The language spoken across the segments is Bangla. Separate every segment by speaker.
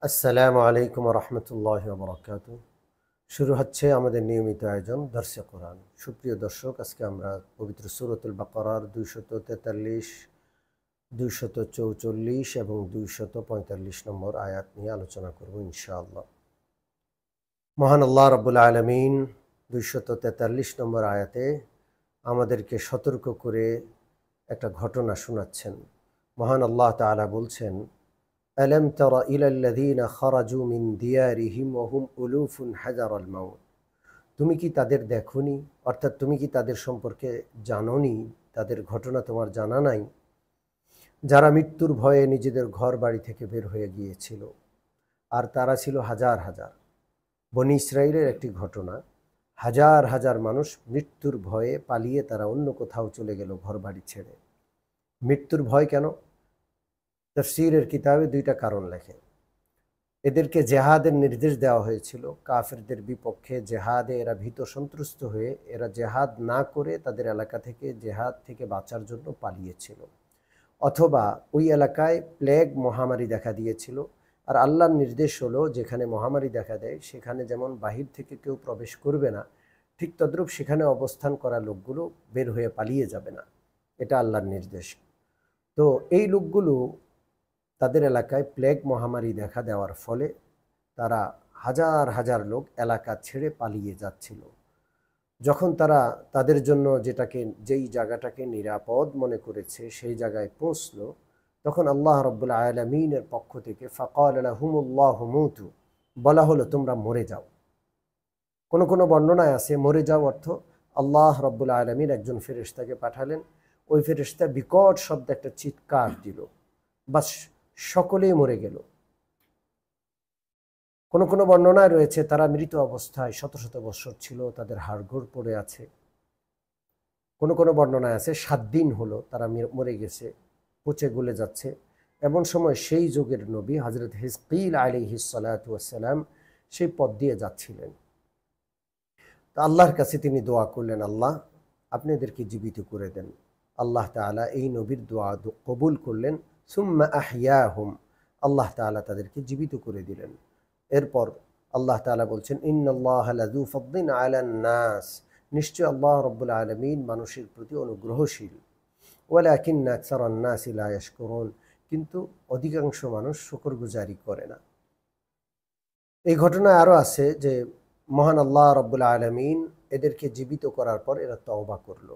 Speaker 1: আসসালামু আলাইকুম রহমতুল্লাহি ওয়া বারাকাতুহু। শুরু হচ্ছে আমাদের নিয়মিত আয়োজন দর্শে কোরআন। সুপ্রিয় দর্শক, আজকে আমরা পবিত্র সূরাতুল বাকারার 243, 244 এবং 245 নম্বর আয়াত নিয়ে আলোচনা করব ইনশাআল্লাহ। মহান আল্লাহ রাব্বুল আলামিন 243 নম্বর আয়াতে আমাদেরকে সতর্ক করে একটা ঘটনা শোনাচ্ছেন। মহান আল্লাহ তাআলা বলছেন, আলম তারা ইলাল্লাযীনা খারাজু মিন দিয়ারিহিম ওয়া হুম উলুফুন হাযারাল মাউত। তুমি কি তাদের দেখোনি, অর্থাৎ তুমি কি তাদের সম্পর্কে জানোনি, তাদের ঘটনা তোমার জানা নাই, যারা মৃত্যুর ভয়ে নিজেদের ঘর বাড়ি থেকে বের হয়ে গিয়েছিল। আর তারা ছিল হাজার হাজার। বনী ইসরাইলের একটি ঘটনা। হাজার হাজার মানুষ মৃত্যুর ভয়ে পালিয়ে তারা অন্য কোথাও চলে গেল ঘর বাড়ি ছেড়ে। মৃত্যুর ভয় কেন? তাফসীরের কিতাবে দুইটা কারণ লেখে। এদেরকে জেহাদের নির্দেশ দেওয়া হয়েছিল। কাফেরদের বিপক্ষে জেহাদে এরা ভীত সন্ত্রস্ত হয়ে এরা জেহাদ না করে তাদের এলাকা থেকে জেহাদ থেকে বাঁচার জন্য পালিয়েছিল, অথবা ওই এলাকায় প্লেগ মহামারী দেখা দিয়েছিল। আর আল্লাহর নির্দেশ হলো, যেখানে মহামারী দেখা দেয় সেখানে যেমন বাহির থেকে কেউ প্রবেশ করবে না, ঠিক তদ্রূপ সেখানে অবস্থান করা লোকগুলো বের হয়ে পালিয়ে যাবে না। এটা আল্লাহর নির্দেশ। তো এই লোকগুলো তাদের এলাকায় প্লেগ মহামারী দেখা দেওয়ার ফলে তারা হাজার হাজার লোক এলাকা ছেড়ে পালিয়ে যাচ্ছিল। যখন তারা তাদের জন্য যেই জায়গাটাকে নিরাপদ মনে করেছে সেই জায়গায় পৌঁছল, তখন আল্লাহ রাব্বুল আলামিনের পক্ষ থেকে ফাকাল লাহুমুল্লাহু মুতু, বলা হলো তোমরা মরে যাও। কোনো কোনো বর্ণনায় আছে মরে যাও অর্থ আল্লাহ রাব্বুল আলামিন একজন ফেরেশতাকে পাঠালেন। ওই ফেরেশতা বিকট শব্দে একটা চিৎকার দিল, বাস সকলেই মরে গেল। কোনো কোনো বর্ণনায় রয়েছে তারা মৃত অবস্থায় শত শত বৎসর ছিল, তাদের হাড়গোড় পড়ে আছে। কোনো কোনো বর্ণনায় আছে 7 দিন হলো তারা মরে গেছে, পচে গলে যাচ্ছে। এমন সময় সেই যুগের নবী হযরত হিজকিল আলাইহিস সালাতু ওয়াস সালাম সেই পথ দিয়ে যাচ্ছিলেন। তা আল্লাহর কাছে তিনি দোয়া করলেন, আল্লাহ আপনি এদেরকে জীবিত করে দেন। আল্লাহ তাআলা এই নবীর দোয়া কবুল করলেন। সুম্মা আহইয়াহুম, আল্লাহ তাআলা তাদেরকে জীবিত করে দিলেন। এরপর আল্লাহ তাআলা বলছেন, ইন্নাল্লাহা লাযু ফাদলিন আলান নাস, নিশ্চয় আল্লাহ রাব্বুল আলামিন মানুষের প্রতি অনুগ্রহশীল। ওয়ালাকিন্না আকসারান নাসি লা ইয়াশকুরুন, কিন্তু অধিকাংশ মানুষ শুকরগুজারি করে না। এই ঘটনায় আরও আছে যে মহান আল্লাহ রাব্বুল আলামিন এদেরকে জীবিত করার পর এরা তওবা করল।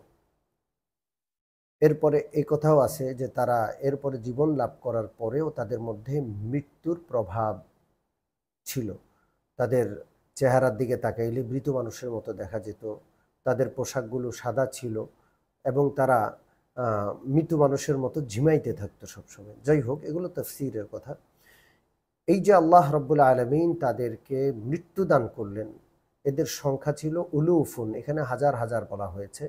Speaker 1: এরপরে এই কথাও আছে যে তারা এরপরে জীবন লাভ করার পরেও তাদের মধ্যে মৃত্যুর প্রভাব ছিল। তাদের চেহারার দিকে তাকাইলে মৃত মানুষের মতো দেখা যেত, তাদের পোশাকগুলো সাদা ছিল এবং তারা মৃত মানুষের মতো ঝিমাইতে থাকতো সবসময়। যাই হোক, এগুলো তাফসীরের কথা। এই যে আল্লাহ রাব্বুল আলামিন তাদেরকে মৃত্যুদান করলেন, এদের সংখ্যা ছিল উলুফুন, এখানে হাজার হাজার বলা হয়েছে।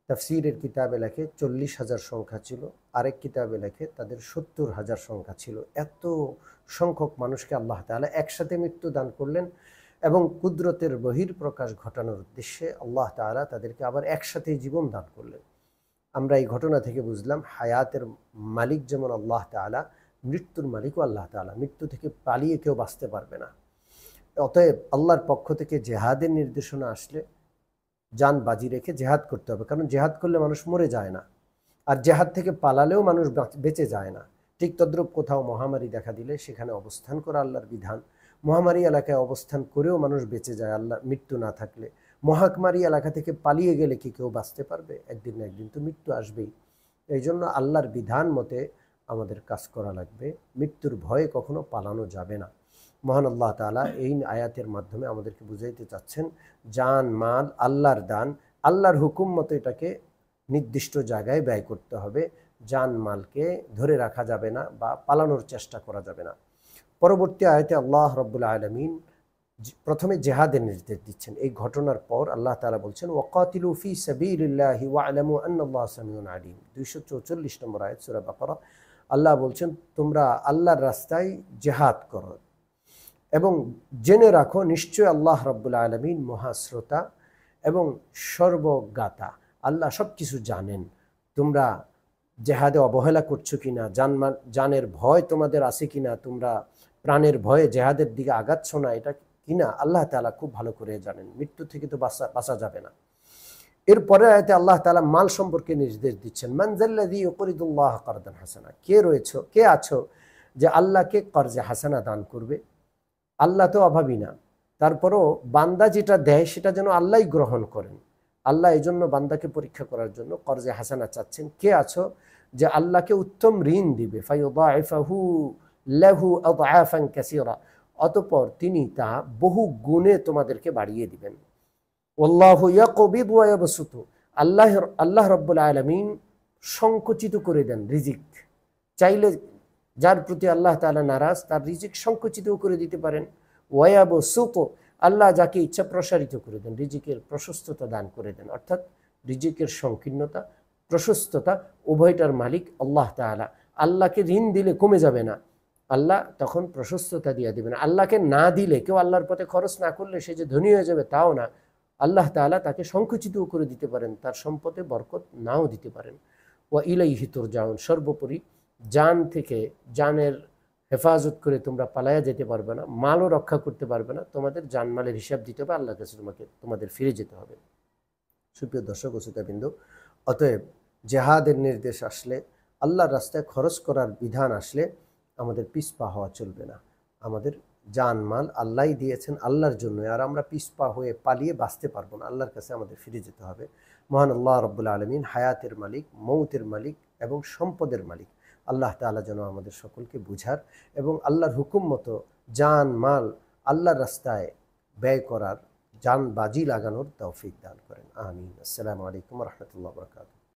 Speaker 1: তাফসীরের কিতাবে লেখে 40,000 সংখ্যা ছিল, আরেক কিতাবে লেখে তাদের 70,000 সংখ্যা ছিল। এত সংখ্যক মানুষকে আল্লাহ তাআলা একসাথে মৃত্যু দান করলেন এবং কুদরতের বহির্প্রকাশ ঘটানোর উদ্দেশ্যে আল্লাহ তাআলা তাদেরকে আবার একসাথেই জীবন দান করলেন। আমরা এই ঘটনা থেকে বুঝলাম হায়াতের মালিক যেমন আল্লাহ তাআলা, মৃত্যুর মালিকও আল্লাহ তাআলা। মৃত্যু থেকে পালিয়ে কেউ বাঁচতে পারবে না। অতএব আল্লাহর পক্ষ থেকে জেহাদের নির্দেশনা আসলে জান বাজি রেখে জেহাদ করতে হবে, কারণ জেহাদ করলে মানুষ মরে যায় না, আর জেহাদ থেকে পালালেও মানুষ বেঁচে যায় না। ঠিক তদ্রূপ কোথাও মহামারী দেখা দিলে সেখানে অবস্থান করা আল্লাহর বিধান। মহামারী এলাকায় অবস্থান করেও মানুষ বেঁচে যায় আল্লাহ মৃত্যু না থাকলে। মহামারী এলাকা থেকে পালিয়ে গেলে কি কেউ বাঁচতে পারবে? একদিন না একদিন তো মৃত্যু আসবেই। এই জন্য আল্লাহর বিধান মতে আমাদের কাজ করা লাগবে। মৃত্যুর ভয়ে কখনো পালানো যাবে না। মহান আল্লাহ তাআলা এই আয়াতের মাধ্যমে আমাদেরকে বুঝাইতে চাচ্ছেন, জান মাল আল্লাহর দান, আল্লাহর হুকুম মতো এটাকে নির্দিষ্ট জায়গায় ব্যয় করতে হবে। জান মালকে ধরে রাখা যাবে না বা পালানোর চেষ্টা করা যাবে না। পরবর্তী আয়াতে আল্লাহ রাব্বুল আলামিন প্রথমে জেহাদের নির্দেশ দিচ্ছেন। এই ঘটনার পর আল্লাহ তাআলা বলছেন, ওয়াকাতিলু ফি সাবিলিল্লাহি ওয়া'লামু আন্নাল্লাহা সামিউন আলিম। 244 নম্বর আয়াত সূরা বাকারা। আল্লাহ বলছেন, তোমরা আল্লাহর রাস্তায় জেহাদ করো এবং জেনে রাখো নিশ্চয় আল্লাহ রাব্বুল আলামিন মহাশ্রোতা এবং সর্বজ্ঞাতা। আল্লাহ সব কিছু জানেন। তোমরা জেহাদে অবহেলা করছো কিনা, জানের ভয় তোমাদের আছে কিনা, তোমরা প্রাণের ভয়ে জেহাদের দিকে আগাচ্ছ না, এটা কিনা আল্লাহ তাআলা খুব ভালো করে জানেন। মৃত্যু থেকে তো বাঁচা যাবে না। এরপরে আয়াতে আল্লাহ তাআলা মাল সম্পর্কে নির্দেশ দিচ্ছেন, মান যাল্লাযী ইউকরিদুল্লাহ কারদান হাসানা, কে আছো যে আল্লাহকে কর্জে হাসানা দান করবে। আল্লাহ তো অভাবী না, তারপরও বান্দা যেটা দেয় সেটা যেন আল্লাহই গ্রহণ করেন। আল্লাহ এই জন্য বান্দাকে পরীক্ষা করার জন্য কর্জে হাসানা চাচ্ছেন। কে আছো যে আল্লাহকে উত্তম ঋণ দিবে, ফায়ুদাইফাহু লাহু আদআফান কাসীরা, অতঃপর তিনি তা বহু গুণে তোমাদেরকে বাড়িয়ে দিবেন। ওয়াল্লাহু ইয়াকবিদু ওয়া ইয়াবসুতু, আল্লাহ রাব্বুল আলামিন সংকুচিত করে দেন রিজিক। চাইলে যার প্রতি আল্লাহ তাআলা নারাজ তার রিজিক সংকুচিত করে দিতে পারেন। ওয়া ইয়াবসুতু, আল্লাহ যাকে ইচ্ছা প্রসারিত করে দেন, রিজিকের প্রশস্ততা দান করে দেন। অর্থাৎ রিজিকের সংকীর্ণতা প্রশস্ততা উভয়টার মালিক আল্লাহ তাআলা। আল্লাহকে ঋণ দিলে কমে যাবে না, আল্লাহ তখন প্রশস্ততা দিয়ে দেবেন। আল্লাহকে না দিলে, কেউ আল্লাহর পথে খরচ না করলে সে যে ধনী হয়ে যাবে তাও না, আল্লাহ তাআলা তাকে সংকুচিতও করে দিতে পারেন, তার সম্পদে বরকত নাও দিতে পারেন। ওয়া ইলাইহি তুরজাউন, সর্বোপরি জান থেকে, জানের হেফাজত করে তোমরা পালায়া যেতে পারবে না, মালও রক্ষা করতে পারবে না, তোমাদের জানমালের হিসাব দিতে হবে আল্লাহর কাছে, তোমাদের ফিরে যেতে হবে। সুপ্রিয় দর্শক ও শ্রোতাবৃন্দ, অতএব জেহাদের নির্দেশ আসলে, আল্লাহর রাস্তায় খরচ করার বিধান আসলে আমাদের পিছপা হওয়া চলবে না। আমাদের জানমাল আল্লাহই দিয়েছেন আল্লাহর জন্য, আর আমরা পিছপা হয়ে পালিয়ে বাঁচতে পারবো না, আল্লাহর কাছে আমাদের ফিরে যেতে হবে। মহান আল্লাহ রাব্বুল আলামিন হায়াতের মালিক, মৌতের মালিক এবং সম্পদের মালিক। আল্লাহ তাআলা যেন আমাদের সকলকে বুঝার এবং আল্লাহর হুকুম মতো জান মাল আল্লাহর রাস্তায় ব্যয় করার, জান বাজি লাগানোর তৌফিক দান করেন। আমিন। আসসালামু আলাইকুম ওয়া রাহমাতুল্লাহি ওয়া বারাকাতুহু।